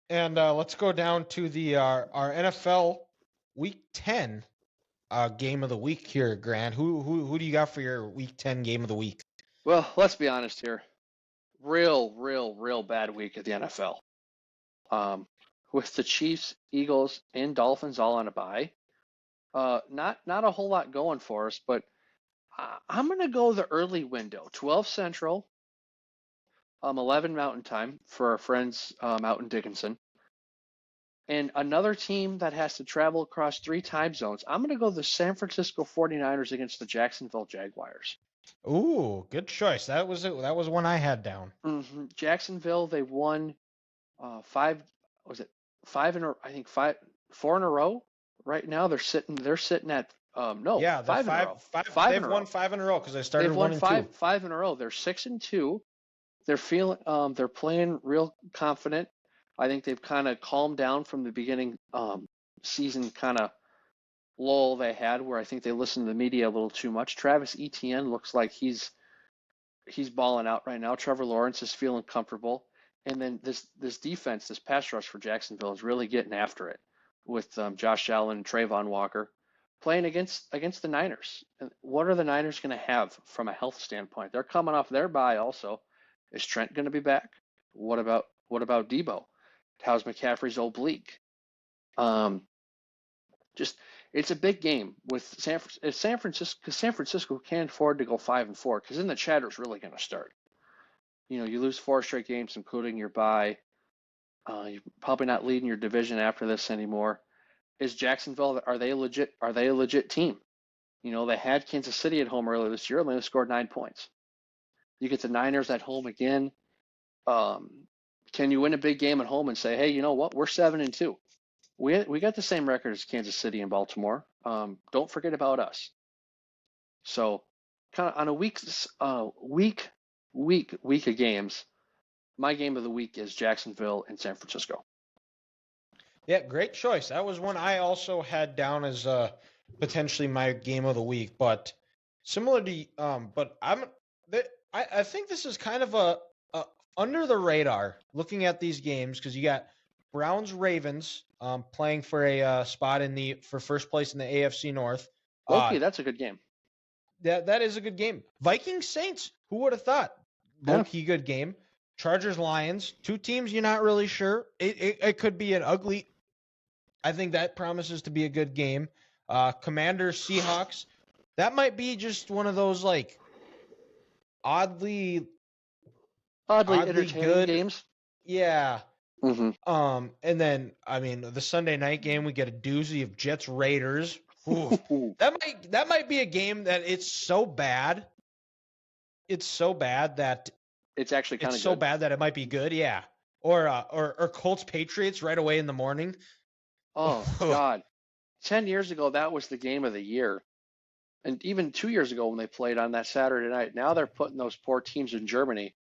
And let's go down to the our NFL Week 10 game of the week here, Grant. Who do you got for your Week 10 game of the week? Well, let's be honest here. Real bad week at the NFL. Um, with the Chiefs, Eagles, and Dolphins all on a bye. Not a whole lot going for us, but I'm gonna go the early window, 12 Central, 11 Mountain Time for our friends out in Dickinson. And another team that has to travel across 3 time zones. I'm going to go the San Francisco 49ers against the Jacksonville Jaguars. Ooh, good choice. That was one I had down. Jacksonville, they won five. Was it five in a? I think 4 in a row. Right now, they're sitting at no, Yeah, they're 5 in a row. five. In They've a won row. 5 in a row because they started They've one won and five two. five in a row. They're 6-2. They're feeling they're playing real confident. I think they've kind of calmed down from the beginning season kind of lull they had where I think they listened to the media a little too much. Travis Etienne looks like he's balling out right now. Trevor Lawrence is feeling comfortable. And then this defense, this pass rush for Jacksonville is really getting after it with Josh Allen and Trayvon Walker playing against the Niners. And what are the Niners going to have from a health standpoint? They're coming off their bye also. Is Trent going to be back? What about Debo? How's McCaffrey's oblique? Just it's a big game with San Francisco because San Francisco can't afford to go 5-4 because then the chatter's really going to start. You lose 4 straight games, including your bye. You're probably not leading your division after this anymore. Is Jacksonville? Are they legit? Are they a legit team? They had Kansas City at home earlier this year and they scored 9 points. You get the Niners at home again. Can you win a big game at home and say, hey, you know what? We're 7-2. We got the same record as Kansas City and Baltimore. Don't forget about us. So, kind of on a week of games, my game of the week is Jacksonville and San Francisco. Yeah, great choice. That was one I also had down as potentially my game of the week, but similar to but I think this is kind of a under the radar looking at these games because you got Browns Ravens playing for a spot for first place in the AFC North. Loki, that's a good game. That is a good game. Vikings Saints, who would have thought? Low-key good game. Chargers Lions, 2 teams you're not really sure. It could be an ugly. I think that promises to be a good game. Commanders Seahawks, that might be just one of those like oddly entertaining good games. Yeah. Mm-hmm. And then I mean the Sunday night game we get a doozy of Jets Raiders. That might be a game that it's so bad that it's actually kind of so bad that it might be good. Yeah. Or Colts Patriots right away in the morning. Oh God. 10 years ago that was the game of the year. And even 2 years ago when they played on that Saturday night, now they're putting those poor teams in Germany.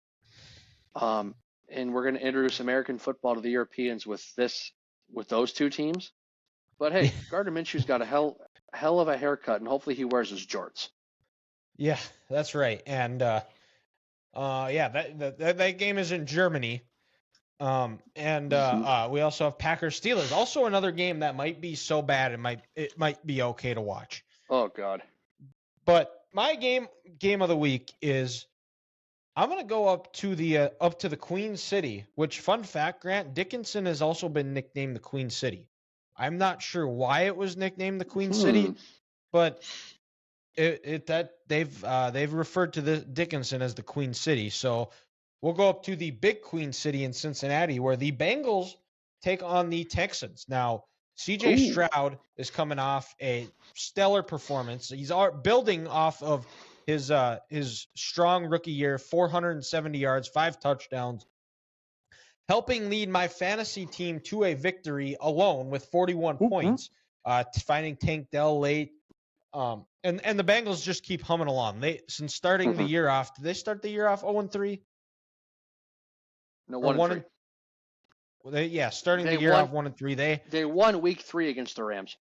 And we're going to introduce American football to the Europeans with those 2 teams. But hey, Gardner Minshew's got a hell of a haircut, and hopefully he wears his jorts. Yeah, that's right. And yeah, that game is in Germany. And we also have Packers Steelers, also another game that might be so bad it might be okay to watch. Oh God. But my game of the week is I'm going to go up to the Queen City, which, fun fact, Grant, Dickinson has also been nicknamed the Queen City. I'm not sure why it was nicknamed the Queen City, but they've referred to the Dickinson as the Queen City. So we'll go up to the big Queen City in Cincinnati, where the Bengals take on the Texans. Now, C.J. Stroud is coming off a stellar performance. He's building off of his strong rookie year, 470 yards, 5 touchdowns, helping lead my fantasy team to a victory alone with 41 points, finding Tank Dell late. And the Bengals just keep humming along. Since starting the year off, did they start the year off 0-3? No, 1-3. Starting the year off 1-3. They won week 3 against the Rams.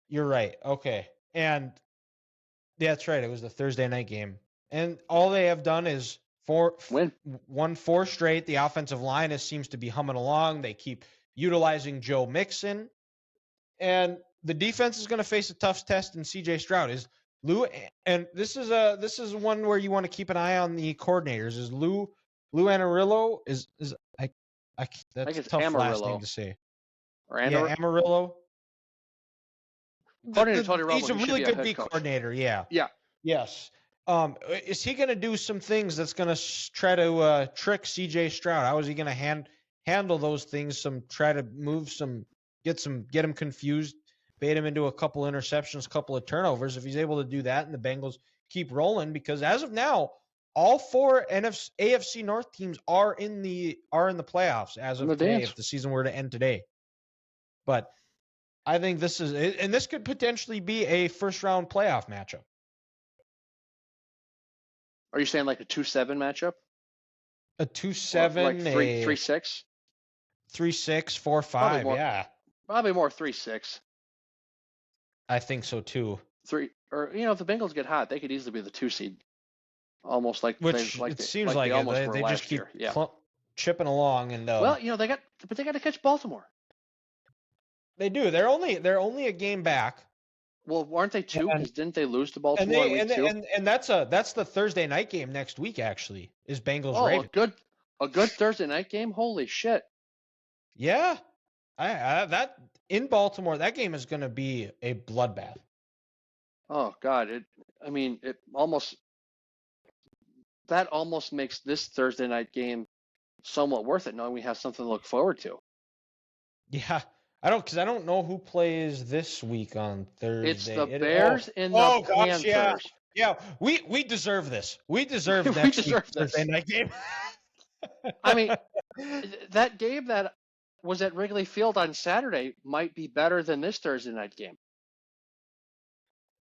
You're right. Okay. And yeah, that's right. It was the Thursday night game. And all they have done is Win. Won 4 straight. The offensive line seems to be humming along. They keep utilizing Joe Mixon, and the defense is going to face a tough test in C.J. Stroud. Is Lou, and this is one where you want to keep an eye on the coordinators. Is Lou Anarillo that's a tough Amarillo. last name to say. Or Amarillo. According to Tony Romo, he's a really good D coordinator. Yeah. Yeah. Yes. Is he going to do some things that's going to try to trick C.J. Stroud? How is he going to handle those things? Try to move get him confused, bait him into a couple interceptions, couple of turnovers. If he's able to do that, and the Bengals keep rolling, because as of now, all 4 AFC North teams are in the playoffs as of today. If the season were to end today, but I think this could potentially be a first round playoff matchup. Are you saying like a 2-7 matchup? A 2-7, like 3-6, 3-6, 4-5. Yeah, probably more 3-6. I think so too. 3, or if the Bengals get hot, they could easily be the 2 seed. Almost like they just keep chipping along, and well, they got to catch Baltimore. They do. They're only a game back. Well, aren't they 2? Because didn't they lose to Baltimore in week 2? And that's the Thursday night game next week. Actually, is Bengals Ravens. A good Thursday night game. Holy shit! Yeah, that in Baltimore, that game is going to be a bloodbath. Oh God! That almost makes this Thursday night game somewhat worth it, knowing we have something to look forward to. Yeah. I don't know who plays this week on Thursday. It's the Bears and the Panthers. Gosh, yeah. We deserve this. We deserve next week's Thursday night game. I mean, that game that was at Wrigley Field on Saturday might be better than this Thursday night game.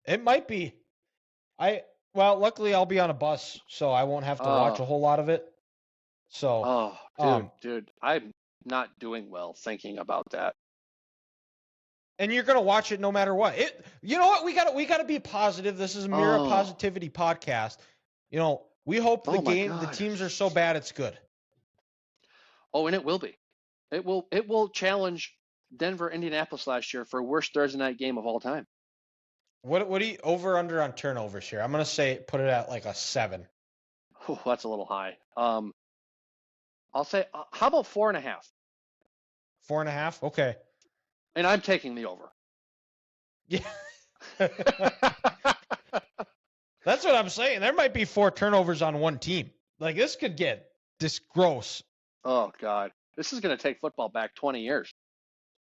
It might be. Luckily I'll be on a bus, so I won't have to watch a whole lot of it. So, dude, I'm not doing well thinking about that. And you're gonna watch it no matter what. You know what? We gotta be positive. This is a Mirror Positivity podcast. We hope the teams are so bad it's good. Oh, and it will be. It will challenge Denver, Indianapolis last year for worst Thursday night game of all time. What do you over under on turnovers here? I'm gonna say put it at like a 7. Oh, that's a little high. I'll say how about 4.5? 4.5? Okay. And I'm taking the over. Yeah. That's what I'm saying. There might be 4 turnovers on one team. Like, this could get gross. Oh, God. This is going to take football back 20 years.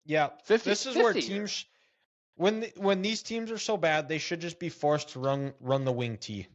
Yeah. This is where teams, when these teams are so bad, they should just be forced to run the wing tee.